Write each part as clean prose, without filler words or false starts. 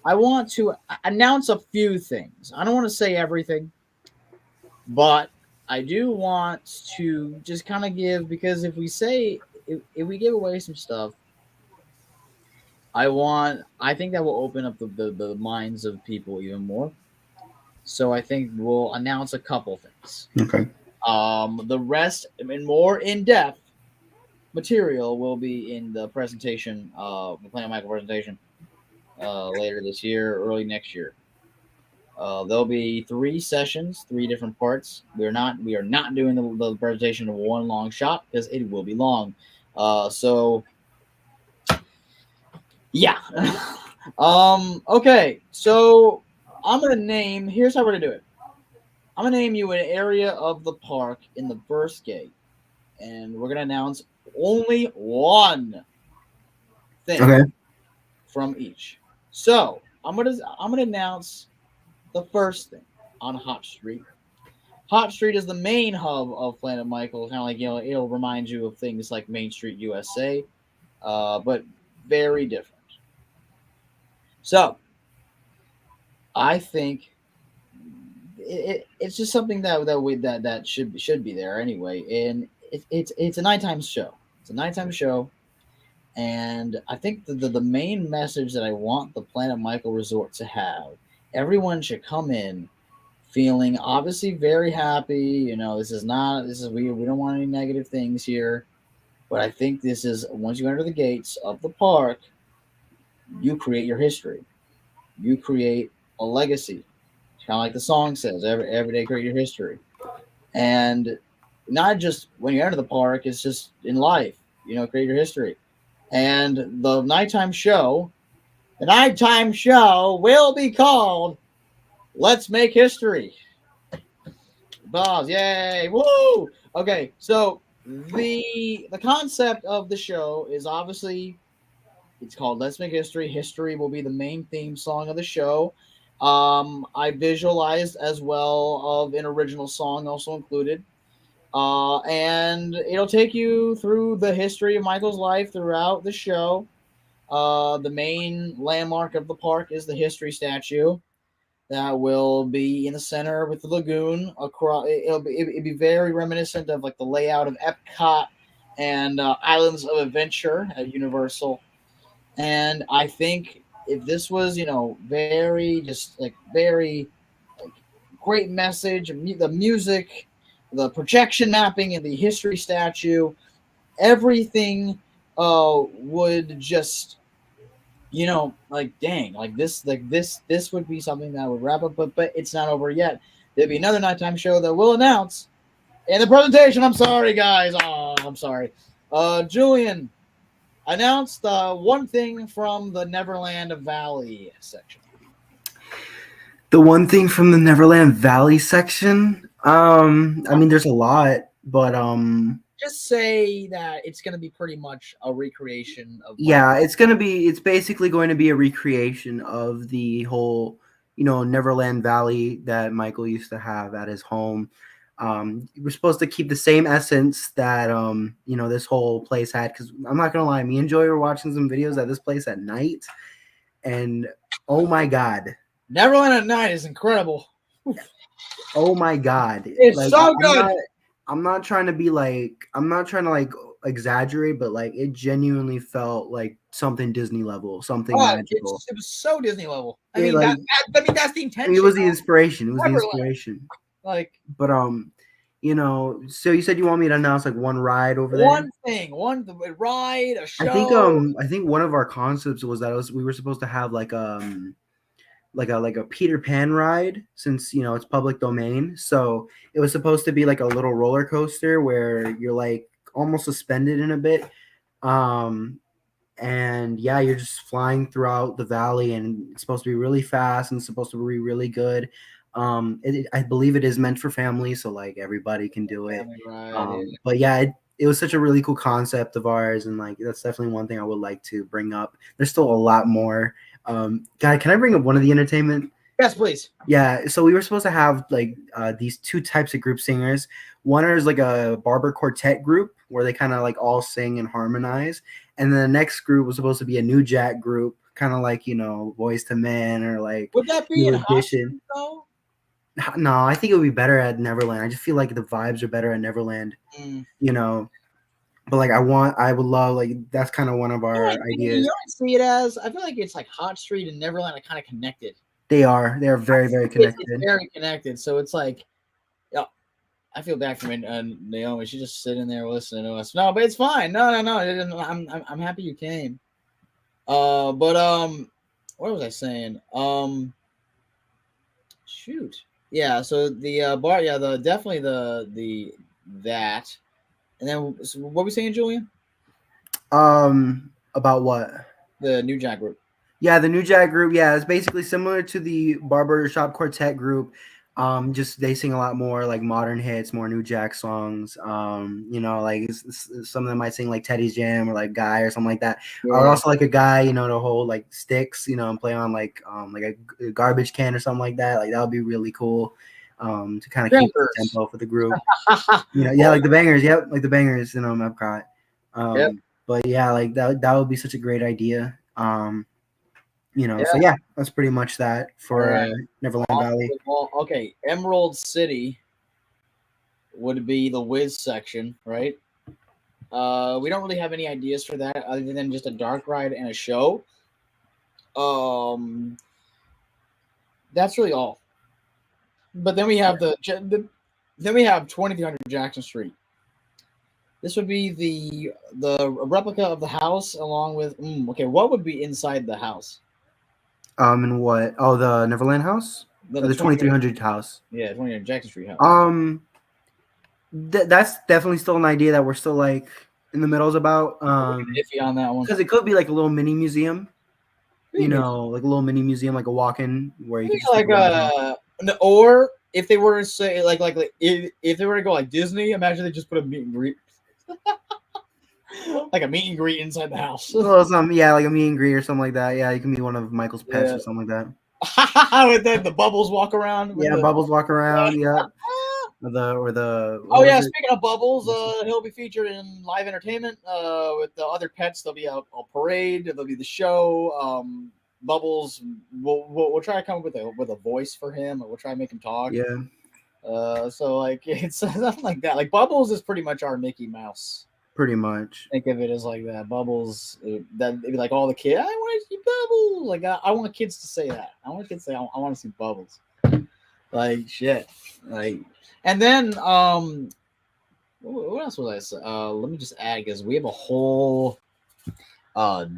I want to announce a few things. I don't want to say everything, but I do want to just kind of give, because if we give away some stuff, I think that will open up the minds of people even more. So I think we'll announce a couple things. Okay. The rest and more in depth material will be in the presentation, the Planet Michael presentation, later this year, early next year. There'll be three sessions, three different parts. We are not doing the presentation in one long shot because it will be long. So yeah. Okay. So I'm gonna name. Here's how we're gonna do it. I'm gonna name you an area of the park in the first gate, and we're gonna announce only one thing Okay. from each. So I'm gonna announce the first thing on Hot Street. Hot Street is the main hub of Planet Michael. Kind of like, it'll remind you of things like Main Street USA, but very different. So I think it's just something that should be there anyway. And it's a nighttime show. It's a nighttime show, and I think the main message that I want the Planet Michael Resort to have, everyone should come in feeling obviously very happy. We don't want any negative things here, but I think this is, once you enter the gates of the park, you create your history. You create a legacy. Kind of like the song says, every day create your history. And not just when you enter the park, it's just in life, create your history. And the nighttime show will be called Let's Make History. Balls, yay, woo! Okay, so the concept of the show is obviously, it's called Let's Make History. History will be the main theme song of the show. I visualized as well of an original song also included. And it'll take you through the history of Michael's life throughout the show. The main landmark of the park is the history statue that will be in the center with the lagoon across. It'll be very reminiscent of like the layout of Epcot and Islands of Adventure at Universal. And I think if this was, very, just like very, like, great message, the music, the projection mapping, and the history statue, everything would just, like, dang, like this would be something that would wrap up. But it's not over yet. There'll be another nighttime show that we'll announce in the presentation. I'm sorry, guys. Oh, I'm sorry. Julian, announce the one thing from the Neverland Valley section. The one thing from the Neverland Valley section, I mean, there's a lot, but Just say that it's going to be pretty much a recreation of yeah, Michael. it's basically going to be a recreation of the whole, Neverland Valley that Michael used to have at his home. We're supposed to keep the same essence that this whole place had, because I'm not gonna lie, me and Joy were watching some videos at this place at night, and oh my god, Neverland at night is incredible. oh my god, It's like so good. I'm not trying to be like, I'm not trying to like exaggerate, but like it genuinely felt like something Disney level, something Oh, magical. it was so Disney level. I It mean like that's the I mean, it intention. was the inspiration. It was the Neverland. inspiration. Like, But so you said you want me to announce like one ride over there. one thing, one ride, a show. I think one of our concepts was that we were supposed to have like a Peter Pan ride, since it's public domain. So it was supposed to be like a little roller coaster where you're like almost suspended in a bit. Um and yeah, you're just flying throughout the valley, and it's supposed to be really fast and it's supposed to be really good. I believe it is meant for families, so like everybody can do it. Family ride. But yeah, it was such a really cool concept of ours, and like that's definitely one thing I would like to bring up. There's still a lot more. Guy, can I bring up one of the entertainment? Yes, please. Yeah, so we were supposed to have like these two types of group singers. One is like a barber quartet group where they kind of like all sing and harmonize, and then the next group was supposed to be a new jack group kind of like Boys to Men or like Would that be New in Hot Edition. Street though? No, I think it would be better at Neverland. I just feel like the vibes are better at Neverland. Mm. But like I would love, like, that's kind of one of our ideas. You don't see it as. I feel like it's like Hot Street and Neverland are kind of connected. They are very, very connected. It's very connected. So it's like, yeah, I feel bad for Naomi. She's just sitting there listening to us. No, but it's fine. No. I'm happy you came. But what was I saying? Shoot. Yeah. So the bar. Yeah. Definitely the that. And then so what were we saying, Julian? About what? The New Jack Group. Yeah, the New Jack Group. Yeah, it's basically similar to the Barber Shop Quartet group. Just they sing a lot more like modern hits, more New Jack songs. Like some of them might sing like Teddy's Jam or like Guy or something like that. Yeah. Or also like a guy, to hold like sticks, and play on like a garbage can or something like that. Like that would be really cool. To kind of keep the tempo for the group. Like the bangers. Yep, like the bangers. Epcot. Yep. But yeah, like that would be such a great idea. Yeah. So yeah, that's pretty much that for Neverland Valley. Okay, Emerald City would be the Wiz section, right? We don't really have any ideas for that other than just a dark ride and a show. That's really all. But then we have then we have 2300 Jackson Street. This would be the replica of the house along with okay, what would be inside the house? And what? Oh, the Neverland house? The 2300 house. Yeah, 2300 Jackson Street house. That's definitely still an idea that we're still like in the middles about. Iffy on that one. Because it could be like a little mini museum. Like a little mini museum, like a walk-in where you can just like or if they were to say like if they were to go like Disney, imagine they just put a meet and greet. Like a meet and greet inside the house. Well, like a meet and greet or something like that. Yeah, you can be one of Michael's pets or something like that. With the bubbles walk around. Bubbles walk around. Yeah. Speaking of Bubbles, he'll be featured in live entertainment with the other pets. There'll be a parade. There'll be the show. Bubbles, we'll try to come up with a voice for him, or we'll try to make him talk. Yeah. So like it's something like that. Like Bubbles is pretty much our Mickey Mouse. Pretty much. Think of it as like that. Bubbles. That it'd be like all the kids. I want to see Bubbles. Like I want kids to say that. I want kids to say I want to see Bubbles. Like shit. Like. And then, what else was I say? Let me just add, because we have a whole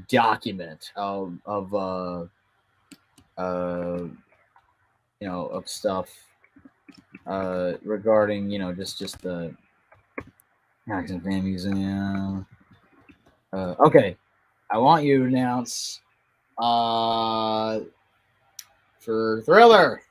document of stuff regarding just the Jackson Family Museum. Okay, I want you to announce for Thriller.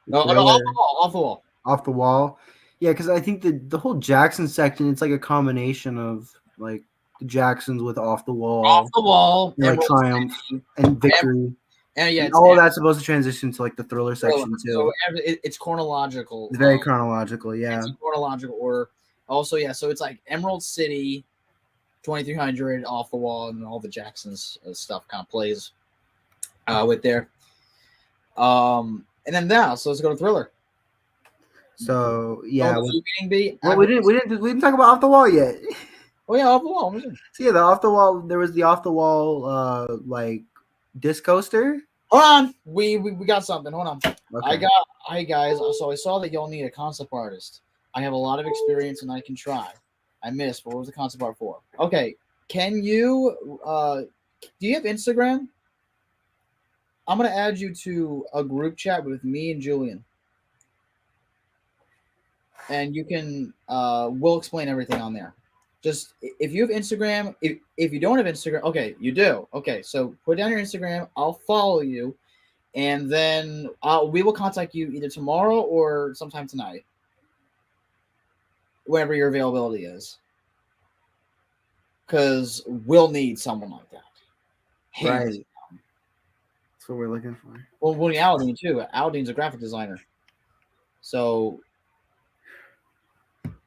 No, off the wall. Off the wall. Yeah, because I think the whole Jackson section, it's like a combination of like the Jacksons with Off the Wall, like Triumph and Victory. And all of that's supposed to transition to like the Thriller section too. So it's chronological. It's very chronological, yeah. It's chronological order. Also, yeah, so it's like Emerald City, 2300, Off the Wall, and all the Jacksons stuff kind of plays with there. And then now, so let's go to Thriller. So yeah, we didn't talk about Off the Wall yet. Oh yeah, Off the Wall. So yeah, the Off the Wall. There was the Off the Wall like disc coaster. Hold on, we got something. Hold on. Okay. Hi guys. So I saw that y'all need a concept artist. I have a lot of experience and I can try. I missed. What was the concept art for? Okay, can you? Do you have Instagram? I'm gonna add you to a group chat with me and Julian. And you can we'll explain everything on there. Just if you have Instagram, if you don't have Instagram, okay, you do. Okay, so put down your Instagram, I'll follow you, and then we will contact you either tomorrow or sometime tonight. Whenever your availability is. Because we'll need someone like that. Right. That's what we're looking for. Well, we'll need Aldine too. Aldine's a graphic designer. So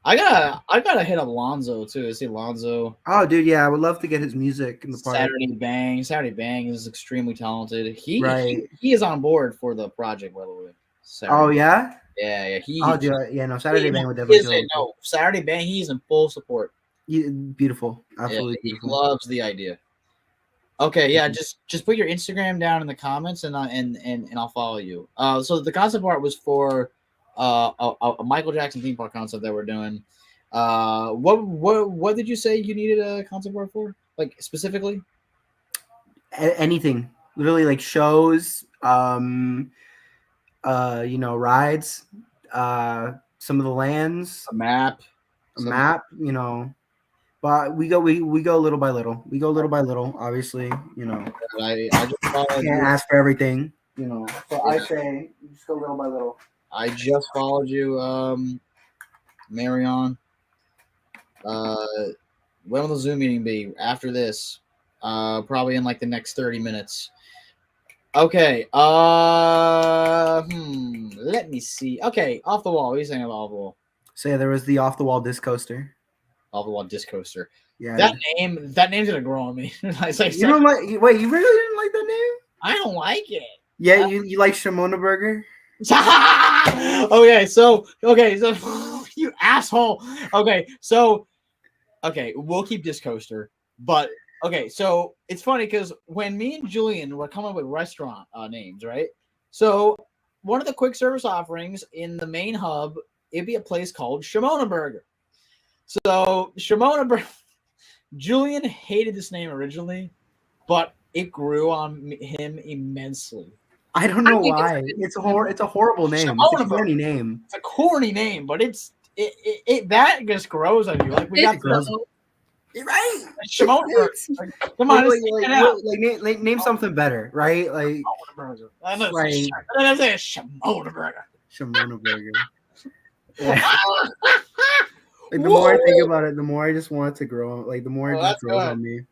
I gotta hit up Lonzo too. See Lonzo. Oh, dude, yeah, I would love to get his music in the park. Saturday Bang is extremely talented. Right. He is on board for the project, by the way. Oh Saturday. yeah. Yeah. Oh, dude, yeah, no, Saturday Bang would definitely He is kill. no Saturday Bang. He's in full support. Beautiful, Yeah, absolutely he beautiful. loves the idea. Okay, yeah, just put your Instagram down in the comments and I'll follow you. So the concept art was for a Michael Jackson theme park concept that we're doing. What did you say you needed a concept art for? Like specifically? Anything, literally, like shows, rides, some of the lands, A map. a map, but we go little by little. We go little by little. Obviously, I just followed can't you. ask for everything. So I Yeah. say just go little by little. I just followed you, Marion. When will the Zoom meeting be after this? Probably in like the next 30 minutes. Okay. Let me see. Okay, off the wall. What are you saying about off the wall? So yeah, there was the off the wall disc coaster. Off the wall disc coaster. Yeah. That name's gonna grow on me. It's like, You don't like? Wait, you really didn't like that name? I don't like it. Yeah, you like Shimona Burger? okay, so you asshole. Okay, we'll keep disc coaster, but okay, so it's funny because when me and Julian were coming up with restaurant names, right? So one of the quick service offerings in the main hub, it'd be a place called Shimona Burger. So Shimona Burger, Julian hated this name originally, but it grew on him immensely. I don't know why. It's a horrible name. It's a corny name. It's a corny name, but it that just grows on you. Like we got right. Shimona Burger. Like, come on, name something better, right? Like Shimona Burger. I'm saying Shimona Burger. Shimona Burger. Yeah. Like the more I think about it, the more I just want it to grow. Like the more it just grows on me.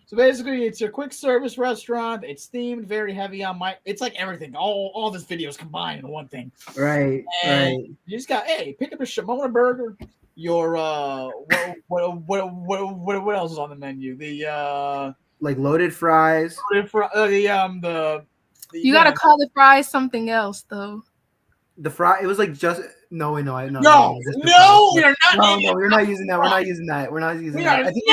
So basically, it's your quick service restaurant. It's themed very heavy on it's like everything. All this videos combined in one thing. Right. And you just got pick up a Shimona Burger. Your what else is on the menu? The like loaded fries. You gotta call the fries something else though. The fry. It was like just no. We're not. No, we're not using that. We're not using that. We're not using that. I think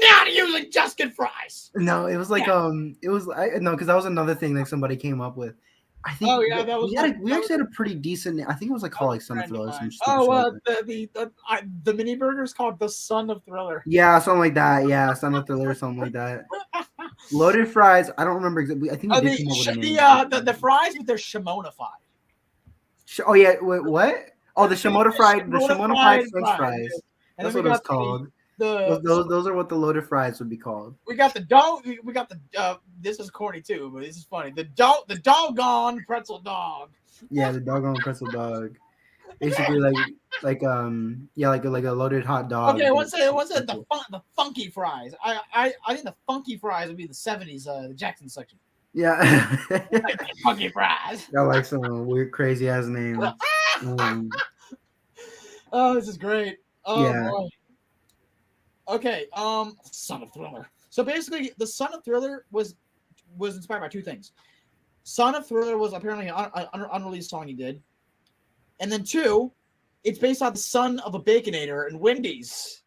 not using just good fries. No, it was like it was because that was another thing that somebody came up with. I think. Oh yeah, that was. We actually had a pretty decent. I think it was like called like Son of Thriller. The mini burger is called the Son of Thriller. Yeah, something like that. Yeah, Son of Thriller, something like that. Loaded fries. I don't remember exactly. I think we did come up with a name. The fries, but they're Shimona-fied. Oh yeah, wait, what? Oh, the Shimona fried, the Shimona fried French fries. That's what it's called. Those are what the loaded fries would be called. We got the dog. We got the. This is corny too, but this is funny. The doggone pretzel dog. Yeah, the doggone pretzel dog. Basically, like a loaded hot dog. Okay, what's it? The funky fries. I think the funky fries would be the 70s, the Jackson section. Yeah. Like funky fries. Got like some weird, crazy ass name. Oh, this is great. Oh yeah. Boy. Okay, Son of Thriller. So basically, the Son of Thriller was inspired by two things. Son of Thriller was apparently an unreleased song he did, and then two, it's based on the son of a Baconator in Wendy's.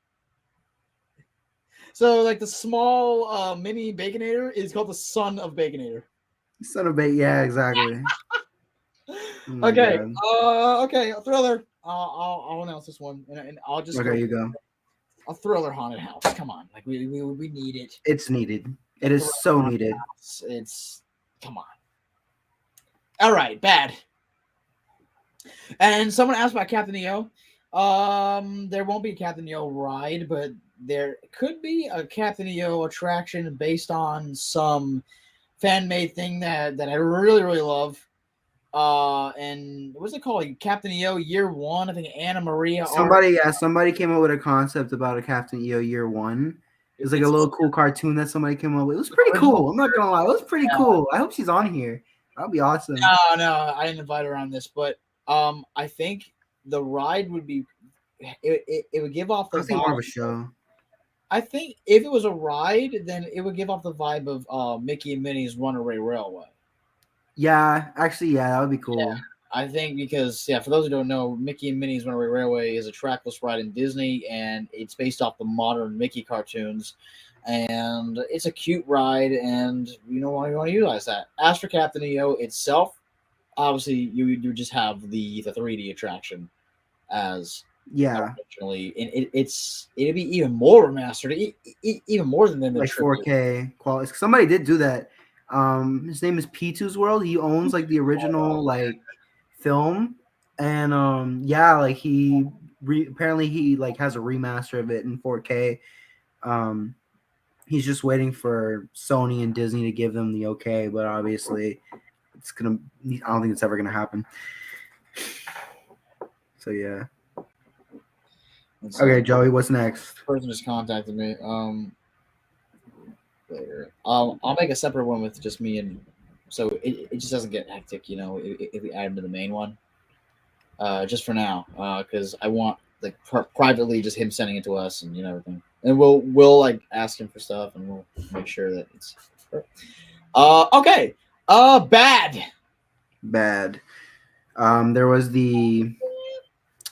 So like the small mini Baconator is called the Son of Baconator. Son of Bacon, yeah, exactly. Okay, okay, a Thriller. I'll announce this one, and I'll just. Okay, you go. A Thriller haunted house. Come on, like we need it. It's needed. It is so needed. It's come on. All right, bad. And someone asked about Captain EO. There won't be a Captain EO ride, but there could be a Captain EO attraction based on some fan-made thing that I really love. And what's it called? Captain EO Year One. I think Anna Maria. Somebody came up with a concept about a Captain EO Year One. It was like a little cool cartoon that somebody came up with. It was pretty cool. I'm not gonna lie, it was pretty cool. I hope she's on here. That'd be awesome. No, I didn't invite her on this, but I think the ride would be it would give off the I think more of vibe. a show. I think if it was a ride, then it would give off the vibe of Mickey and Minnie's Runaway Railway. Yeah, actually, yeah, that would be cool. I think because for those who don't know, Mickey and Minnie's Runaway Railway is a trackless ride in Disney, and it's based off the modern Mickey cartoons, and it's a cute ride, and you know why you want to utilize that. As for Captain EO itself, obviously you just have the 3D attraction as Yeah, originally, and it'd be even more remastered, even more than the like triple. 4K quality. Somebody did do that. His name is P2's World. He owns like the original like film, and yeah, like apparently he like has a remaster of it in 4K. He's just waiting for Sony and Disney to give them the okay, but obviously it's gonna. I don't think it's ever gonna happen. So yeah. Okay, Joey, what's next? Person just contacted me. Later. I'll make a separate one with just me, and so it just doesn't get hectic, if we add him to the main one. Just for now, because I want like privately just him sending it to us and everything, and we'll like ask him for stuff, and we'll make sure that it's. Okay. Bad. There was the.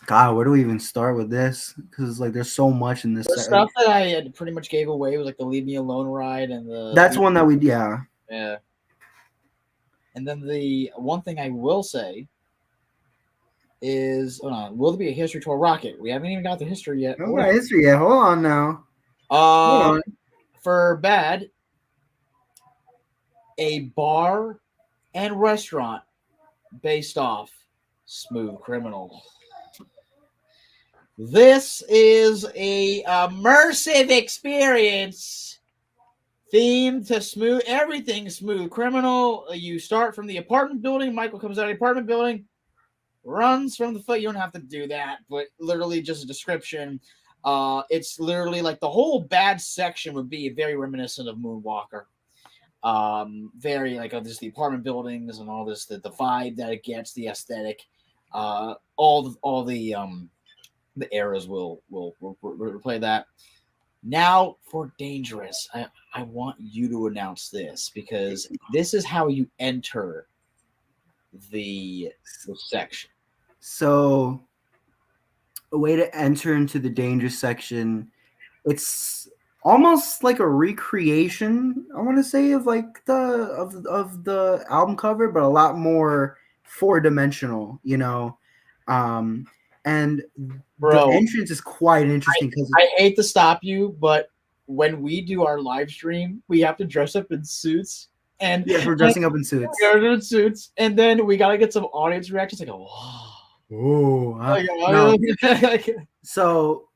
God, where do we even start with this? Because like, there's so much in this. The stuff that I had pretty much gave away was like the Leave Me Alone ride and the. That's one that we Yeah. And then the one thing I will say is, will there be a history tour rocket? We haven't even got the history yet. No history yet. Hold on now. For bad, a bar and restaurant based off Smooth Criminal. This is a immersive experience themed to everything Smooth Criminal. You start from the apartment building. Michael comes out of the apartment building, runs from the foot. You don't have to do that, but literally just a description. It's literally like the whole bad section would be very reminiscent of Moonwalker. Very like just the apartment buildings and all this, the vibe that it gets, the aesthetic, all the eras will replay that. Now for Dangerous, I want you to announce this because this is how you enter the section. So a way to enter into the Dangerous section, it's almost like a recreation, I want to say, of like the album cover, but a lot more 4-dimensional, and Bro, the entrance is quite interesting because I hate to stop you, but when we do our live stream, we have to dress up in suits. And yes, we're dressing up in suits. We are in suits, and then we gotta get some audience reactions. Like, So,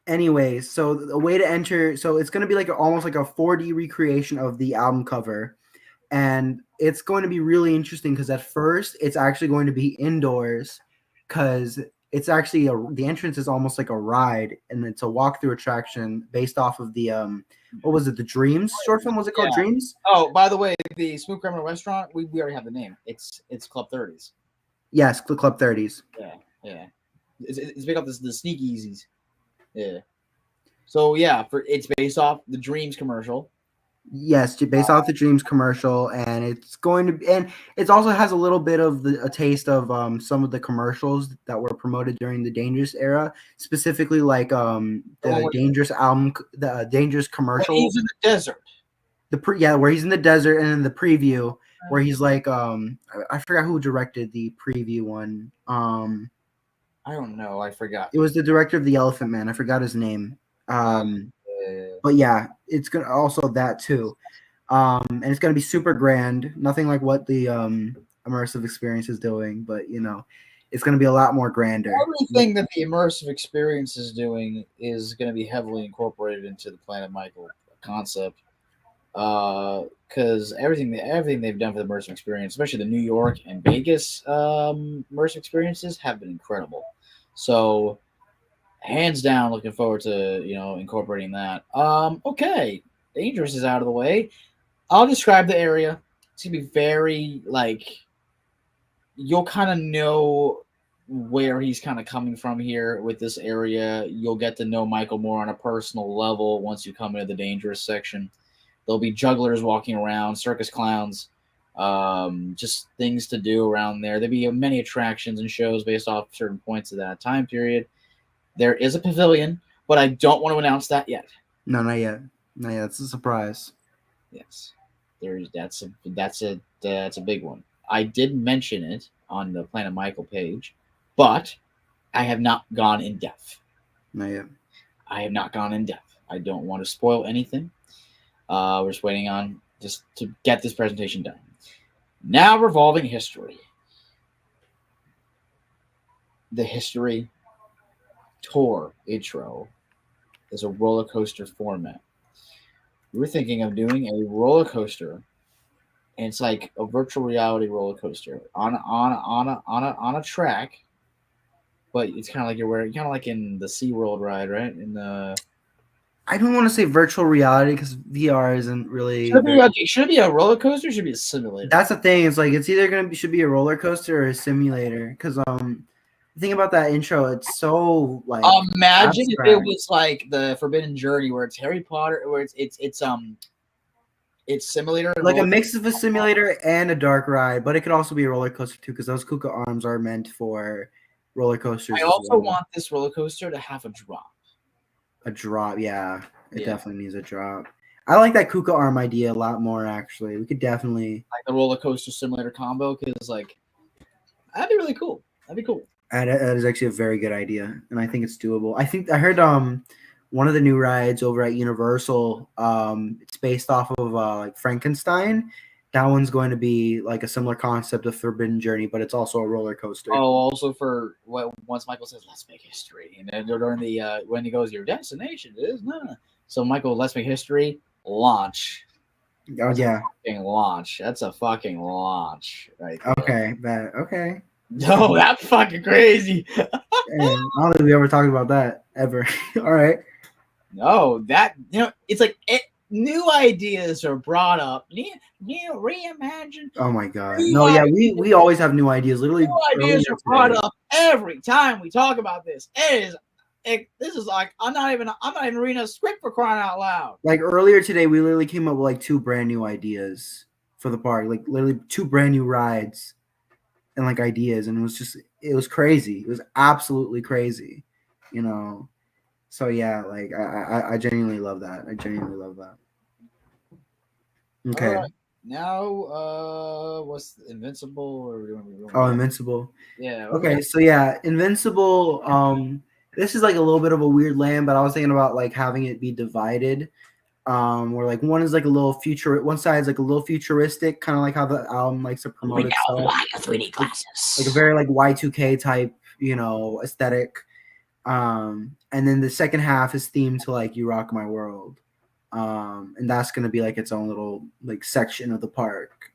anyways, so the way to enter, so it's gonna be like almost like a 4D recreation of the album cover, and it's going to be really interesting because at first it's actually going to be indoors because it's actually the entrance is almost like a ride, and it's a walkthrough attraction based off of the what was it, the Dreams short film? Was it called Dreams? Oh, by the way, the Smooth Criminal restaurant, we already have the name. It's Club 30s. Yes, Club 30s. Yeah. It's big up the Sneakeasies. Yeah. So it's based off the Dreams commercial. Yes, based off the Dreams commercial, and it's going to be, and it also has a little bit of a taste of some of the commercials that were promoted during the Dangerous era, specifically like the Dangerous album, the Dangerous commercial. He's in the desert. Where he's in the desert, and in the preview where he's like, I forgot who directed the preview one. I don't know. I forgot. It was the director of The Elephant Man. I forgot his name. But yeah, it's gonna also that too, and it's gonna be super grand. Nothing like what the immersive experience is doing, but it's gonna be a lot more grander. Everything that the immersive experience is doing is gonna be heavily incorporated into the Planet Michael concept, because everything they've done for the immersive experience, especially the New York and Vegas immersive experiences, have been incredible. So. Hands down, looking forward to incorporating that. Okay, Dangerous is out of the way. I'll describe the area. It's gonna be very like you'll kind of know where he's kind of coming from here with this area. You'll get to know Michael more on a personal level once you come into the dangerous section. There'll be jugglers walking around, circus clowns, just things to do around there. There'll be many attractions and shows based off certain points of that time period. There is a pavilion, but I don't want to announce that yet. No, not yet. Not yet. It's a surprise. Yes, that's a big one. I did mention it on the Planet Michael page, but I have not gone in depth. Not yet. I have not gone in depth. I don't want to spoil anything. We're just waiting on just to get this presentation done. Now, revolving history. The history tour intro is a roller coaster format. We were thinking of doing a roller coaster, and it's like a virtual reality roller coaster on a track, but it's kind of like you're wearing, kind of like in the SeaWorld ride, right? In the I don't want to say virtual reality because VR isn't really. should it be a roller coaster? Or should it be a simulator? That's the thing. It's like it's either should be a roller coaster or a simulator. Because the thing about that intro, it's so like. Imagine abstract. if it was like the Forbidden Journey, where it's Harry Potter, where it's simulator, and Like a roller- mix of a simulator and a dark ride, but it could also be a roller coaster too, because those Kuka arms are meant for roller coasters. I as also well. want this roller coaster to have a drop. A drop, yeah. It Yeah. definitely needs a drop. I like that Kuka arm idea a lot more, actually. We could definitely Like the roller coaster simulator combo, because like that'd be really cool. That'd be cool. that is actually a very good idea, and I think it's doable. I think I heard one of the new rides over at Universal, it's based off of like Frankenstein. That one's going to be like a similar concept of Forbidden Journey, but it's also a roller coaster. Oh, also for once Michael says, "Let's make history," and then during the when he goes, "Your destination is no." So Michael, let's make history. Launch. Oh, yeah. Fucking launch. That's a fucking launch, right? there. Okay. Okay. No, that's fucking crazy. And I don't think we ever talked about that ever. All right. No, that it's like new ideas are brought up. New reimagine. Oh my god. New No, yeah, ideas. we always have new ideas. Literally, New ideas are brought up every time we talk about this. This is like I'm not even reading a script for crying out loud. Like earlier today, we literally came up with like 2 brand new ideas for the park. Like literally 2 brand new rides and like ideas, and it was crazy. It was absolutely crazy, you know. So yeah, like I genuinely love that. I genuinely love that. Okay. All right. Now, what's Invincible or Oh, Invincible. Yeah. Okay, so yeah, Invincible. This is like a little bit of a weird land, but I was thinking about like having it be divided. Where like one is like a little one side is like a little futuristic, kind of like how the album likes to promote itself. Like 3D glasses. Like a very like Y2K type, aesthetic. And then the second half is themed to like You Rock My World. And that's gonna be like its own little like section of the park.